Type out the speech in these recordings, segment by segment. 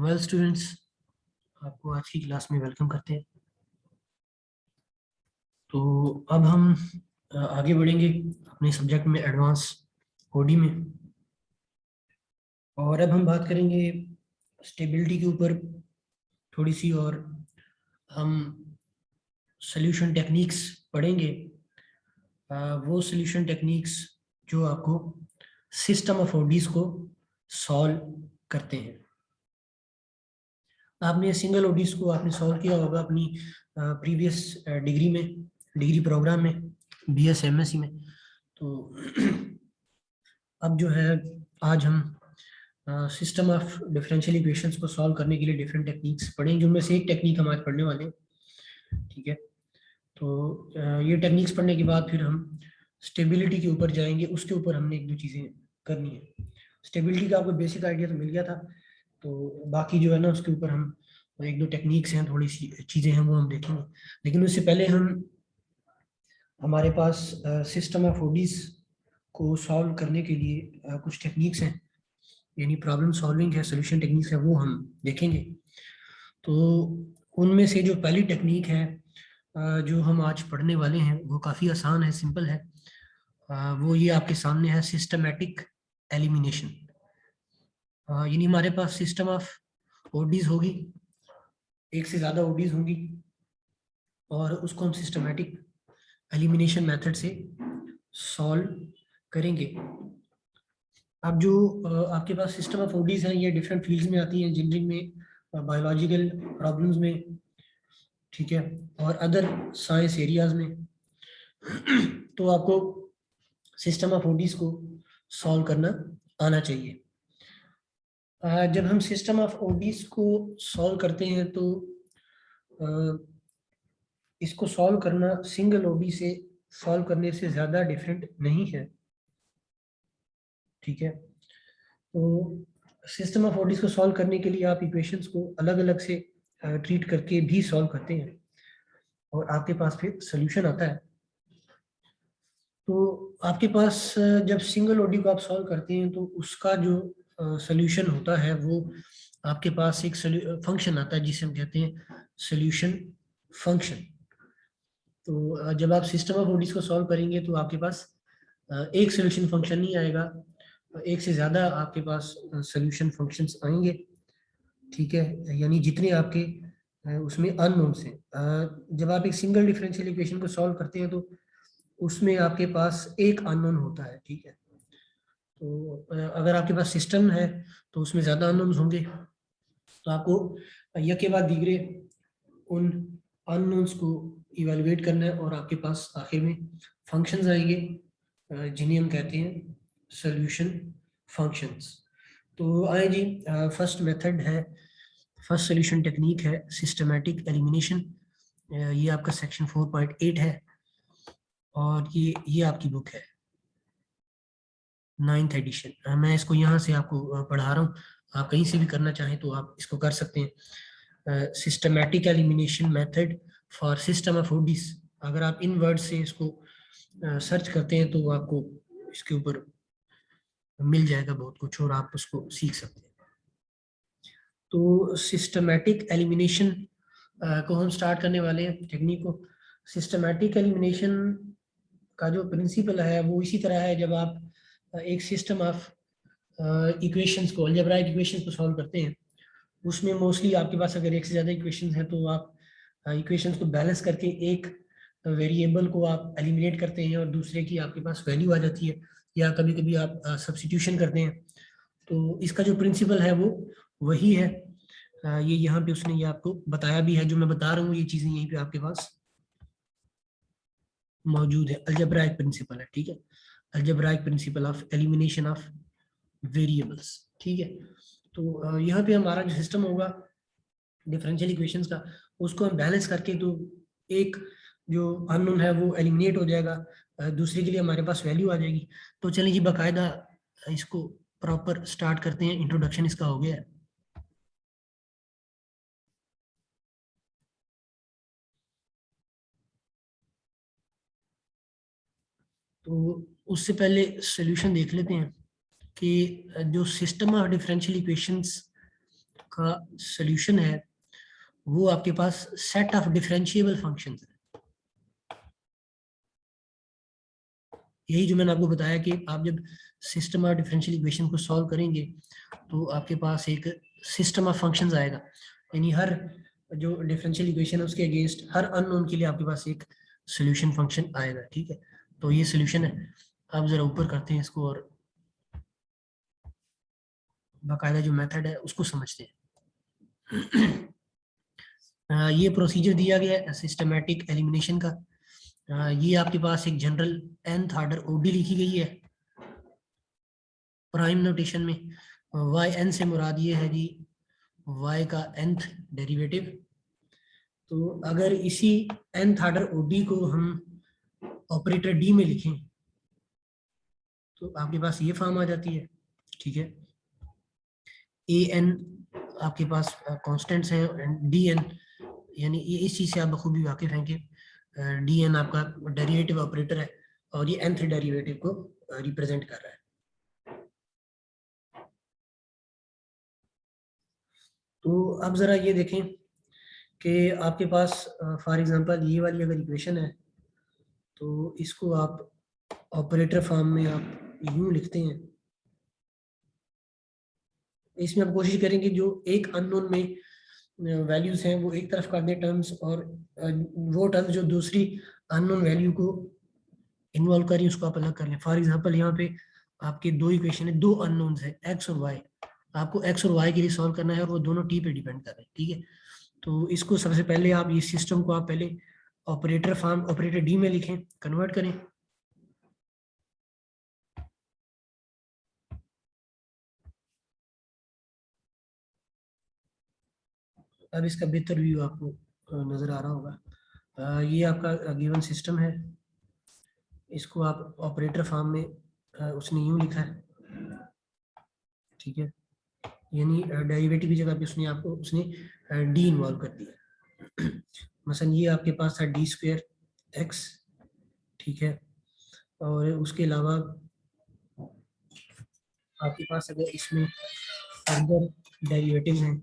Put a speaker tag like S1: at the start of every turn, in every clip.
S1: Well students, आपको आज की क्लास में वेलकम करते हैं। तो अब हम आगे बढ़ेंगे अपने सब्जेक्ट में एडवांस ओडी में, और अब हम बात करेंगे स्टेबिलिटी के ऊपर थोड़ी सी, और हम सॉल्यूशन टेक्निक्स पढ़ेंगे। वो सॉल्यूशन टेक्निक्स जो आपको सिस्टम ऑफ ओडीज को सॉल्व करते हैं। आपने सिंगल ओडीज को आपने सॉल्व किया होगा अपनी प्रीवियस डिग्री प्रोग्राम में, बीएस एमएससी में। तो अब जो है आज हम सिस्टम ऑफ डिफरेंशियल इक्वेशंस को सॉल्व करने के लिए डिफरेंट टेक्निक्स पढ़ेंगे, उनमें से एक टेक्निक हम आज पढ़ने वाले हैं। ठीक है, तो ये टेक्निक्स पढ़ने के बाद फिर हम स्टेबिलिटी के ऊपर जाएंगे। उसके ऊपर हमने एक दो चीज़ें करनी है। स्टेबिलिटी का आपको बेसिक आइडिया तो मिल गया था, तो बाकी जो है ना उसके ऊपर हम एक दो टेक्निक्स हैं, थोड़ी सी चीज़ें हैं वो हम देखेंगे। लेकिन उससे पहले हमारे पास सिस्टम ऑफ ओडीज को सॉल्व करने के लिए कुछ टेक्निक्स हैं, यानी प्रॉब्लम सॉल्विंग है, सोल्यूशन टेक्निक्स है, वो हम देखेंगे। तो उनमें से जो पहली टेक्निक है जो हम आज पढ़ने वाले हैं वो काफ़ी आसान है, सिंपल है। वो ये आपके सामने है, सिस्टमैटिक एलिमिनेशन। यानी हमारे पास सिस्टम ऑफ ओडीज होगी, एक से ज़्यादा ओडीज होंगी, और उसको हम सिस्टमैटिक एलिमिनेशन मेथड से सॉल्व करेंगे। अब जो आपके पास सिस्टम ऑफ ओडीज हैं, ये डिफरेंट फील्ड्स में आती हैं, इंजीनियरिंग में, बायोलॉजिकल प्रॉब्लम्स में, ठीक है, और अदर साइंस एरियाज में। तो आपको सिस्टम ऑफ ओडीज को सॉल्व करना आना चाहिए। जब हम सिस्टम ऑफ ओडीज को सॉल्व करते हैं तो इसको सॉल्व करना सिंगल ओडी से सॉल्व करने से ज़्यादा डिफरेंट नहीं है। ठीक है, तो सिस्टम ऑफ ओडीज को सॉल्व करने के लिए आप इक्वेशंस को अलग अलग से ट्रीट करके भी सॉल्व करते हैं, और आपके पास फिर सोल्यूशन आता है। तो आपके पास जब सिंगल ओडी को आप सॉल्व करते हैं तो उसका जो सोल्यूशन होता है वो आपके पास एक फंक्शन आता है जिसे हम कहते हैं सोल्यूशन फंक्शन। तो जब आप सिस्टम ऑफ ओडीज को सॉल्व करेंगे तो आपके पास एक सोल्यूशन फंक्शन नहीं आएगा, एक से ज़्यादा आपके पास सोल्यूशन फंक्शंस आएंगे। ठीक है, यानी जितने आपके उसमें अननोन्स हैं। जब आप एक सिंगल डिफरेंशियल इक्वेशन को सॉल्व करते हैं तो उसमें आपके पास एक अननोन होता है। ठीक है, तो अगर आपके पास सिस्टम है तो उसमें ज़्यादा अननोन्स होंगे, तो आपको यह के बाद दीगरे उन अननोन्स को इवेलुएट करना है, और आपके पास आखिर में फंक्शंस आएंगे जिन्हें हम कहते हैं सॉल्यूशन फंक्शंस। तो आए जी, फर्स्ट मेथड है, फर्स्ट सॉल्यूशन टेक्निक है सिस्टमैटिक एलिमिनेशन। ये आपका सेक्शन 4.8 है, और ये आपकी बुक है 9th एडिशन। मैं इसको यहाँ से आपको पढ़ा रहा हूँ, आप कहीं से भी करना चाहें तो आप इसको कर सकते हैं। Systematic elimination method for system of ODEs. अगर आप इन वर्ड से इसको सर्च करते हैं तो आपको इसके ऊपर मिल जाएगा बहुत कुछ, और आप उसको सीख सकते हैं। तो सिस्टमैटिक एलिमिनेशन को हम स्टार्ट करने वाले हैं टेक्निक को। सिस्टमैटिक एलिमिनेशन का जो प्रिंसिपल है वो इसी तरह है, जब आप एक सिस्टम ऑफ इक्वेशंस को, अलजेब्राइक इक्वेशंस को सॉल्व करते हैं, उसमें मोस्टली आपके पास अगर एक से ज़्यादा इक्वेशंस हैं तो आप इक्वेशंस को बैलेंस करके एक वेरिएबल को आप एलिमिनेट करते हैं और दूसरे की आपके पास वैल्यू आ जाती है, या कभी कभी आप सब्स्टिट्यूशन करते हैं। तो इसका जो प्रिंसिपल है वो वही है। ये यहाँ पे उसने ये आपको बताया भी है, जो मैं बता रहा हूँ ये चीज़ें यहीं पे आपके पास मौजूद है। अलजेब्राइक प्रिंसिपल है, ठीक है, algebraic principle of elimination of variables. ठीक है, तो यहाँ पे हमारा जो सिस्टम होगा डिफरेंशियल इक्वेशंस का, उसको हम बैलेंस करके तो एक जो अननोन है वो एलिमिनेट हो जाएगा, दूसरे के लिए हमारे पास वैल्यू आ जाएगी। तो चलिए जी बाकायदा इसको प्रॉपर स्टार्ट करते हैं। इंट्रोडक्शन इसका हो गया है। तो उससे पहले सोल्यूशन देख लेते हैं कि जो सिस्टम ऑफ डिफरेंशियल इक्वेशंस का सॉल्यूशन है वो आपके पास सेट ऑफ डिफरेंशिएबल फंक्शंस है। यही जो मैंने आपको बताया कि आप जब सिस्टम ऑफ डिफरेंशियल इक्वेशन को सॉल्व करेंगे तो आपके पास एक सिस्टम ऑफ फंक्शंस आएगा, यानी हर जो डिफरेंशियल इक्वेशन है उसके अगेंस्ट हर अननोन के लिए आपके पास एक सॉल्यूशन फंक्शन आएगा। ठीक है, तो ये सॉल्यूशन है। आप जरा ऊपर करते हैं इसको और बाकायदा जो मेथड है उसको समझते हैं। ये प्रोसीजर दिया गया है सिस्टमैटिक एलिमिनेशन का। ये आपके पास एक जनरल nth ऑर्डर ओडी लिखी गई है प्राइम नोटेशन में। वाई एन से मुराद ये है जी y का nth डेरिवेटिव। तो अगर इसी nth ऑर्डर ओडी को हम ऑपरेटर डी में लिखें तो आपके पास ये फॉर्म आ जाती है। ठीक है, ए एन आपके पास कॉन्स्टेंट्स हैं, डी एन यानी ये इस चीज़ से आप बखूबी वाकिफ हैं कि डी एन आपका डेरिवेटिव ऑपरेटर है और ये nth डेरिवेटिव को रिप्रेजेंट कर रहा है। तो अब ज़रा ये देखें कि आपके पास फॉर एग्जांपल ये वाली अगर इक्वेशन है तो इसको आप ऑपरेटर फॉर्म में आप यूं लिखते हैं। इसमें आप कोशिश करेंगे जो एक अननोन में वैल्यूज हैं वो एक तरफ कर दें टर्म्स, और वो टर्म्स जो दूसरी अननोन वैल्यू को इन्वॉल्व करें उसको आप अलग कर लें। फॉर एग्जांपल यहाँ पे आपके दो इक्वेशन है, दो अननोन्स है एक्स और वाई। आपको एक्स और वाई के लिए सॉल्व करना है और वो दोनों टी पे डिपेंड कर रहे हैं। ठीक है, तो इसको सबसे पहले आप ये सिस्टम को आप पहले ऑपरेटर फॉर्म ऑपरेटर डी में लिखें, कन्वर्ट करें। अब इसका बेहतर व्यू आपको नजर आ रहा होगा। ये आपका गिवन सिस्टम है, इसको आप ऑपरेटर फॉर्म में उसने यूं लिखा है। ठीक है, यानी डेरिवेटिव की जगह पे उसने आपको उसने डी इन्वॉल्व कर दिया। मसलन ये आपके पास था डी स्क्वेयर एक्स। ठीक है, और उसके अलावा आपके पास अगर इसमें फर्दर डेरिवेटिव हैं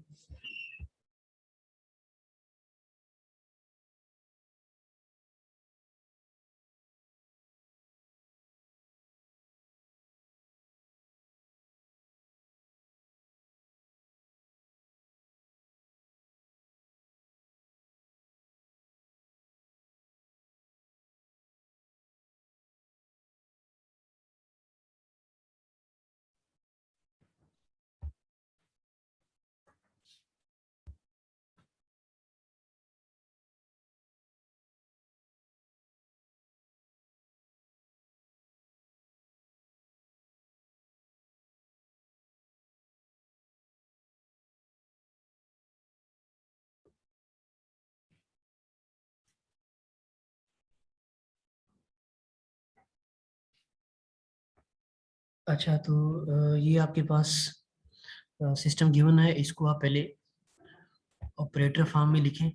S1: अच्छा, तो ये आपके पास सिस्टम गिवन है, इसको आप पहले ऑपरेटर फॉर्म में लिखें,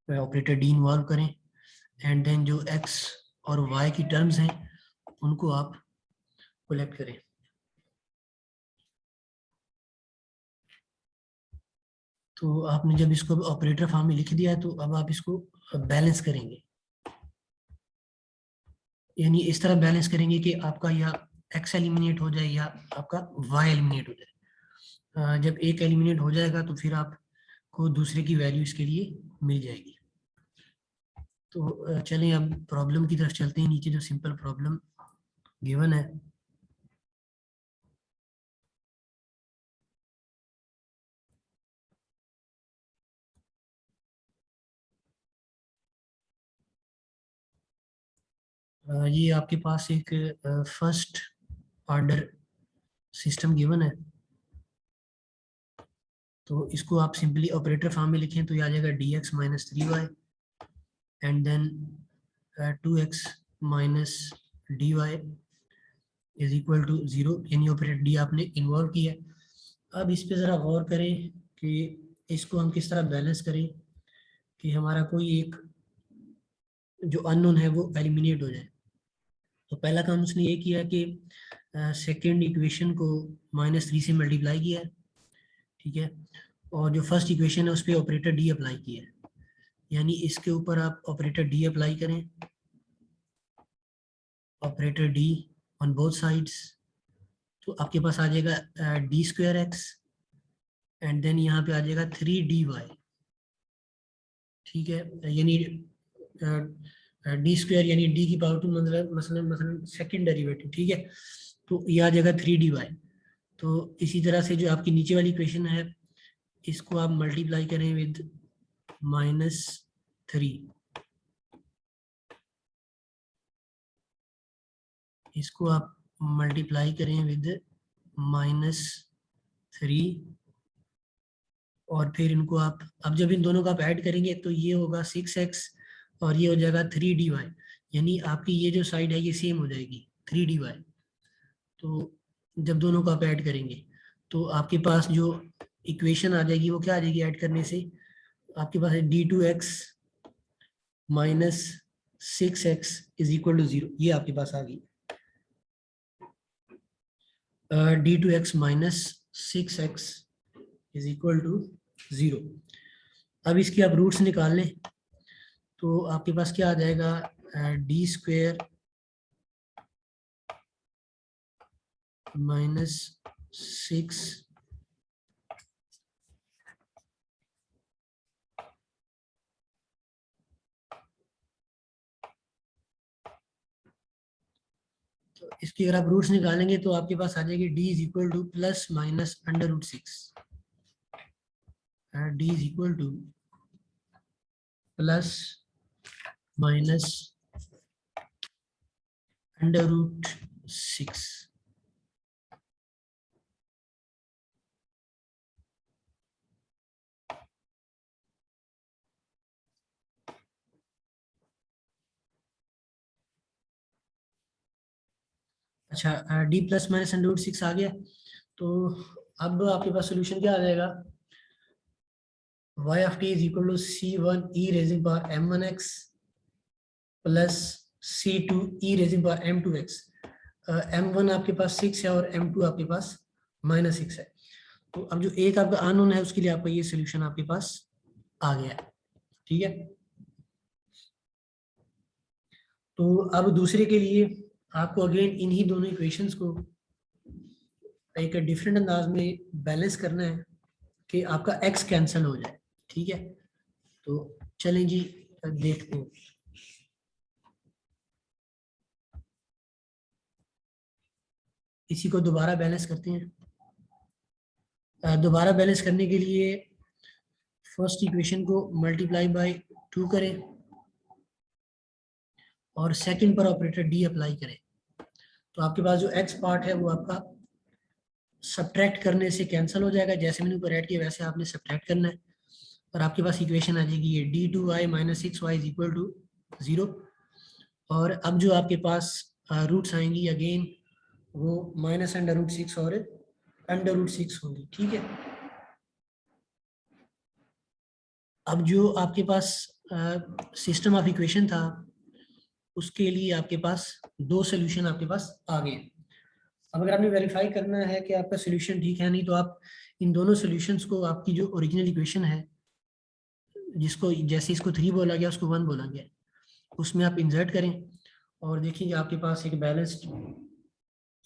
S1: ऑपरेटर डी इन्वॉल्व करें एंड देन जो एक्स और वाई की टर्म्स हैं उनको आप कोलेक्ट करें। तो आपने जब इसको ऑपरेटर फॉर्म में लिख दिया है तो अब आप इसको बैलेंस करेंगे, यानी इस तरह बैलेंस करेंगे कि आपका या एक्स एलिमिनेट हो जाए या आपका वाई एलिमिनेट हो जाए। जब एक एलिमिनेट हो जाएगा तो फिर आपको दूसरे की वैल्यू इसके लिए मिल जाएगी। तो चलें अब प्रॉब्लम की तरफ चलते हैं। नीचे जो सिंपल प्रॉब्लम गिवन है ये आपके पास एक फर्स्ट ऑर्डर सिस्टम गिवन है। तो इसको आप सिंपली ऑपरेटर फॉर्म में लिखें तो ये आ जाएगा d x minus 3y and then 2x minus d y is equal to 0, यानी ऑपरेटर डी आपने इन्वॉल्व किया। अब इस पे ज़रा गौर करें कि इसको हम किस तरह बैलेंस करें कि हमारा कोई एक जो अननोन है वो एलिमिनेट हो जाए। तो पहला काम उसने ये किया कि सेकेंड इक्वेशन को -3 से मल्टीप्लाई किया है ठीक है। और जो फर्स्ट इक्वेशन है उस पर ऑपरेटर डी अप्लाई किया है, यानी इसके ऊपर आप ऑपरेटर डी अप्लाई करें, operator d on both sides, तो आपके पास आ जाएगा d square x and then यहाँ पे आ जाएगा 3dy, ठीक है। यानी डी स्क्वायर यानी डी की पावर टू मतलब मसलन सेकंड डेरिवेटिव, ठीक है। तो ये आ जाएगा 3dy। तो इसी तरह से जो आपकी नीचे वाली इक्वेशन है इसको आप मल्टीप्लाई करें विद -3, इसको आप मल्टीप्लाई करें विद -3 और फिर इनको आप अब जब इन दोनों को आप ऐड करेंगे तो ये होगा 6x और ये हो जाएगा 3dy, यानी आपकी ये जो साइड है ये सेम हो जाएगी 3dy। तो जब दोनों को आप ऐड करेंगे तो आपके पास जो इक्वेशन आ जाएगी वो क्या आ जाएगी, ऐड करने से आपके पास है d2x minus 6x is equal to 0, ये आपके पास आ गई d2x minus 6x is equal to 0। अब इसकी आप रूट्स निकाल लें तो आपके पास क्या आ जाएगा, डी स्क्वेयर माइनस 6 तो इसकी अगर आप रूट्स निकालेंगे तो आपके पास आ जाएगी d is equal two plus minus √6, d is equal two plus minus √6। अच्छा, d प्लस माइनस √6 आ गया। तो अब आपके पास सोल्यूशन क्या आ जाएगा, y of t is equal to c1 e raising power m1x plus c2 e raising power m2x। m1 आपके पास 6 है और m2 आपके पास -6 है। तो अब जो एक आपका अननोन है उसके लिए आपका ये सोल्यूशन आपके पास आ गया है, ठीक है। तो अब दूसरे के लिए आपको अगेन इन्हीं दोनों इक्वेशंस को एक डिफरेंट अंदाज में बैलेंस करना है कि आपका x कैंसिल हो जाए, ठीक है। तो चलें जी देखते हैं। इसी को दोबारा बैलेंस करते हैं। दोबारा बैलेंस करने के लिए फर्स्ट इक्वेशन को मल्टीप्लाई बाय 2 करें और सेकंड पर ऑपरेटर डी अप्लाई करें। तो आपके पास जो x पार्ट है वो आपका सब्ट्रैक्ट करने से कैंसिल हो जाएगा, जैसे मैंने ऊपर ऐड किया वैसे आपने सब्ट्रैक्ट करना है और आपके पास इक्वेशन आ जाएगी ये d2y minus 6y is equal to 0। और अब जो आपके पास रूट्स आएंगी अगेन वो -√6 और √6 होंगी, ठीक है। अब जो आपके पास सिस्टम ऑफ इक्वेशन था उसके लिए आपके पास दो सोल्यूशन आपके पास आ गए। अब अगर आपने वेरीफाई करना है कि आपका सोल्यूशन ठीक है नहीं तो आप इन दोनों सोल्यूशंस को आपकी जो ओरिजिनल इक्वेशन है जिसको जैसे इसको 3 बोला गया उसको 1 बोला गया उसमें आप इंसर्ट करें और देखिए आपके पास एक बैलेंस्ड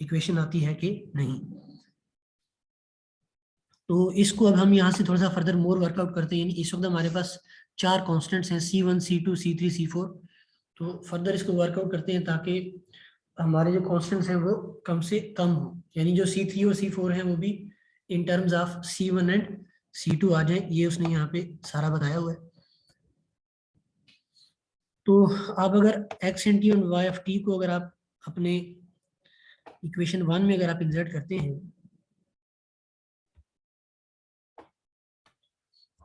S1: इक्वेशन आती है कि नहीं। तो इसको अब हम यहाँ से थोड़ा सा फर्दर मोर वर्कआउट करते हैं। यानी इस वक्त हमारे पास 4 कॉन्स्टेंट्स हैं C1 C2 C3 C4। तो फर्दर इसको वर्कआउट करते हैं ताकि हमारे जो कॉन्स्टेंट्स हैं वो कम से कम हो, यानी जो C3 और C4 हैं वो भी in terms of C1 and C2 आ जाए। ये उसने यहाँ पे सारा बताया हुआ है। तो आप अगर x एन टी और y ऑफ टी को अगर आप अपने इक्वेशन 1 में अगर आप इंसर्ट करते हैं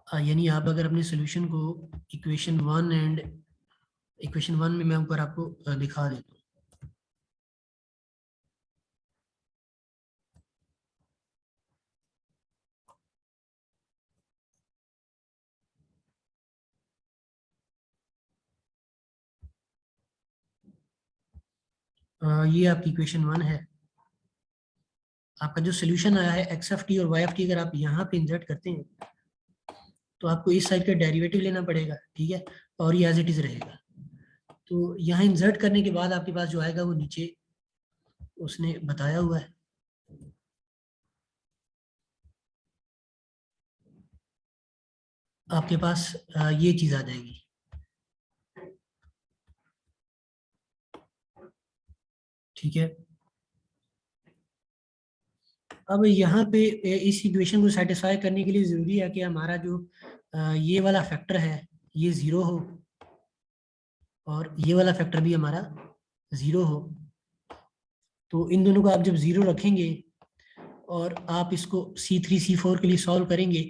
S1: यानी आप अगर अपने सोल्यूशन को इक्वेशन 1 एंड इक्वेशन 1 में मैं ऊपर आपको दिखा देता हूँ। ये आपकी इक्वेशन 1 है आपका जो सोल्यूशन आया है एक्स ऑफ टी और वाई ऑफ टी, अगर आप यहाँ पे इंसर्ट करते हैं तो आपको इस साइड का डेरिवेटिव लेना पड़ेगा, ठीक है, और ये एज इट इज रहेगा। तो यहाँ इंसर्ट करने के बाद आपके पास जो आएगा वो नीचे उसने बताया हुआ है। आपके पास ये चीज आ जाएगी, ठीक है। अब यहाँ पे इस इक्वेशन को सेटिस्फाई करने के लिए जरूरी है कि हमारा जो ये वाला फैक्टर है ये जीरो हो और ये वाला फैक्टर भी हमारा जीरो हो। तो इन दोनों को आप जब जीरो रखेंगे और आप इसको C3 C4 के लिए सॉल्व करेंगे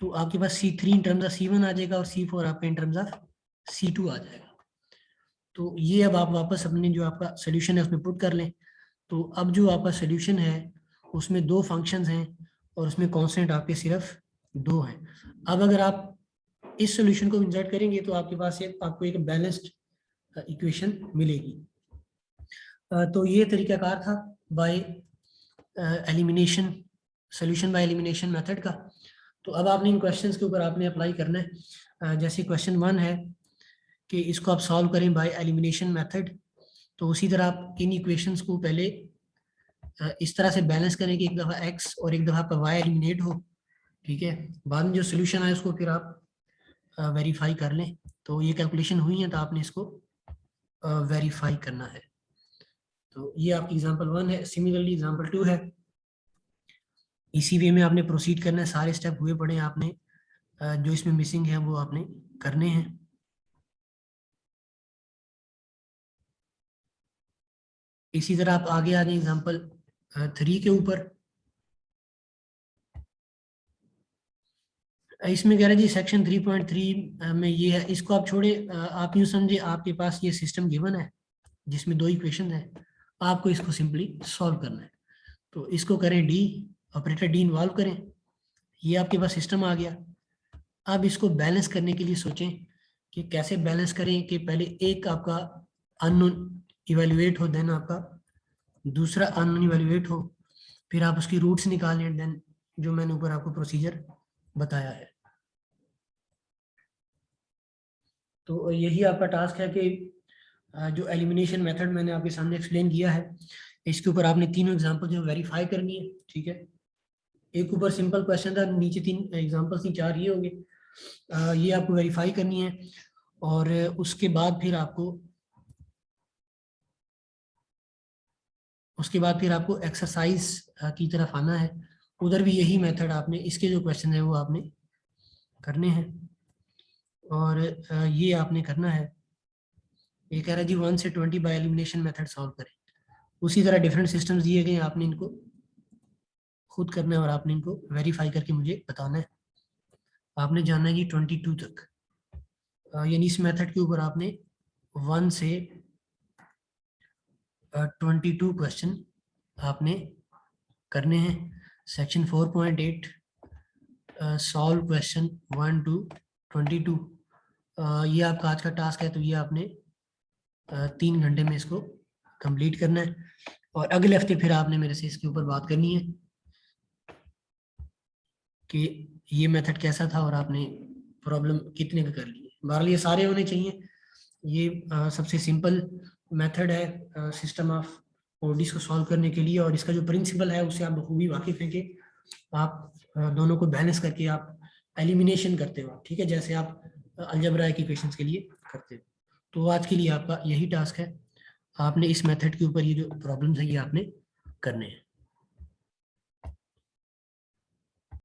S1: तो आपके पास C3 in terms of C1 आ जाएगा और C4 आपका इन टर्म्स ऑफ C2 आ जाएगा। तो ये अब आप वापस अपने जो आपका सोल्यूशन है उसमें पुट कर लें। तो अब जो आपका सोल्यूशन है उसमें दो फंक्शंस हैं और उसमें कांस्टेंट आपके सिर्फ दो हैं। अब अगर आप इस सोल्यूशन को इंसर्ट करेंगे तो आपके पास आपको एक बैलेंस्ड इक्वेशन मिलेगी। तो ये तरीकाकार था by elimination, solution by elimination method का। तो अब आपने इन क्वेश्चंस के ऊपर आपने अप्लाई करना है। जैसे क्वेश्चन 1 है कि इसको आप सॉल्व करें बाय एलिमिनेशन मेथड, तो उसी तरह आप इन इक्वेशंस को पहले इस तरह से बैलेंस करें कि एक दफ़ा x और एक दफ़ा आपका y एलिमिनेट हो, ठीक है। बाद में जो सोल्यूशन आए उसको फिर आप वेरीफाई कर लें। तो ये कैलकुलेशन हुई है तो आपने इसको वेरीफाई करना है। तो ये आपकी एग्जांपल 1 है। सिमिलरली एग्जांपल 2 है, इसी वे में आपने प्रोसीड करना है। सारे स्टेप हुए पड़े आपने, जो इसमें मिसिंग है वो आपने करने हैं। इसी तरह आप आगे आ जाए एग्जांपल 3 के ऊपर। इसमें कह रहे जी सेक्शन 3.3 में ये है, इसको आप छोड़े, आप यूँ समझे आपके पास ये सिस्टम गिवन है जिसमें दो इक्वेशन है, आपको इसको सिंपली सॉल्व करना है। तो इसको करें डी, ऑपरेटर डी इन्वॉल्व करें, ये आपके पास सिस्टम आ गया। अब इसको बैलेंस करने के लिए सोचें कि कैसे बैलेंस करें कि पहले एक आपका अननोन इवेल्युएट हो, देन आपका दूसरा अननोन इवेल्युएट हो, फिर आप उसकी रूट्स निकालें, देन जो मैंने ऊपर आपको प्रोसीजर बताया है। तो यही आपका टास्क है कि जो एलिमिनेशन मेथड मैंने आपके सामने एक्सप्लेन किया है, इसके ऊपर आपने तीनों एग्जांपल जो वेरीफाई करनी है, ठीक है। एक ऊपर सिंपल क्वेश्चन था, नीचे तीन एग्जांपल्स थी, चार ये होंगे, ये आपको वेरीफाई करनी है। और उसके बाद फिर आपको एक्सरसाइज की तरफ आना है। उधर भी यही मेथड आपने, इसके जो क्वेश्चन है वो आपने करने हैं और ये आपने करना है। ये कह रहा है जी 1 से 20 बाय एलिमिनेशन मेथड सॉल्व करें। उसी तरह डिफरेंट सिस्टम्स दिए गए, आपने इनको खुद करना है और आपने इनको वेरीफाई करके मुझे बताना है। आपने जाना है जी 22 तक, यानी इस मेथड के ऊपर आपने 1 से 22 क्वेश्चन आपने करने हैं। सेक्शन 4.8 सॉल्व क्वेश्चन 1 to 22, ये आपका आज का टास्क है। तो ये आपने 3 घंटे में इसको कंप्लीट करना है और अगले हफ्ते फिर आपने मेरे से इसके ऊपर बात करनी है कि ये मेथड कैसा था और आपने प्रॉब्लम कितने का कर ली है। बहरहाल ये सारे होने चाहिए। ये सबसे सिंपल मेथड है सिस्टम ऑफ ओडीज को सॉल्व करने के लिए, और इसका जो प्रिंसिपल है उससे आप बखूबी वाकिफ हैं कि आप दोनों को बैलेंस करके आप एलिमिनेशन करते हो, ठीक है, जैसे आप अलजेब्रा के इक्वेशंस के लिए करते हो। तो आज के लिए आपका यही टास्क है, आपने इस मेथड के ऊपर ये जो प्रॉब्लम्स है ये आपने करने हैं।